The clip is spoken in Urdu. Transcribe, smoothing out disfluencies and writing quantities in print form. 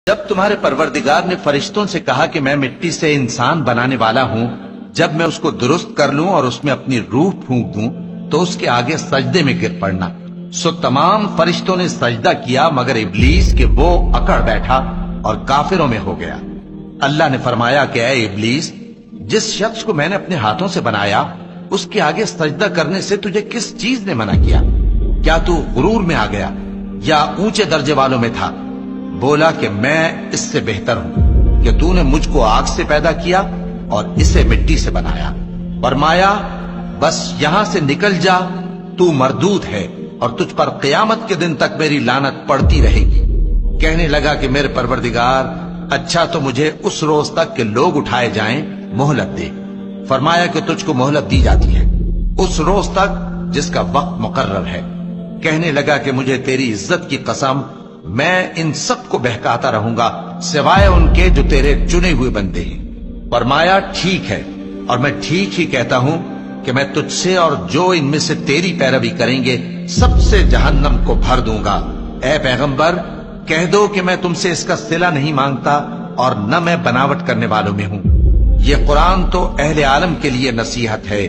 جب تمہارے پروردگار نے فرشتوں سے کہا کہ میں مٹی سے انسان بنانے والا ہوں، جب میں اس کو درست کر لوں اور اس میں اپنی روح پھونک دوں تو اس کے آگے سجدے میں گر پڑنا، سو تمام فرشتوں نے سجدہ کیا مگر ابلیس کہ وہ اکڑ بیٹھا اور کافروں میں ہو گیا۔ اللہ نے فرمایا کہ اے ابلیس، جس شخص کو میں نے اپنے ہاتھوں سے بنایا اس کے آگے سجدہ کرنے سے تجھے کس چیز نے منع کیا؟ کیا تو غرور میں آ گیا یا اونچے درجے والوں میں تھا؟ بولا کہ میں اس سے بہتر ہوں کہ تو نے مجھ کو آگ سے پیدا کیا اور اسے مٹی سے بنایا۔ فرمایا بس یہاں سے نکل جا، تو مردود ہے اور تجھ پر قیامت کے دن تک میری لعنت پڑتی رہے گی۔ کہنے لگا کہ میرے پروردگار، اچھا تو مجھے اس روز تک کہ لوگ اٹھائے جائیں مہلت دے۔ فرمایا کہ تجھ کو مہلت دی جاتی ہے اس روز تک جس کا وقت مقرر ہے۔ کہنے لگا کہ مجھے تیری عزت کی قسم، میں ان سب کو بہکاتا رہوں گا سوائے ان کے جو تیرے چنے ہوئے بندے ہیں۔ فرمایا ٹھیک ہے، اور میں ٹھیک ہی کہتا ہوں کہ میں تجھ سے اور جو ان میں سے تیری پیروی کریں گے سب سے جہنم کو بھر دوں گا۔ اے پیغمبر، کہہ دو کہ میں تم سے اس کا صلہ نہیں مانگتا اور نہ میں بناوٹ کرنے والوں میں ہوں۔ یہ قرآن تو اہل عالم کے لیے نصیحت ہے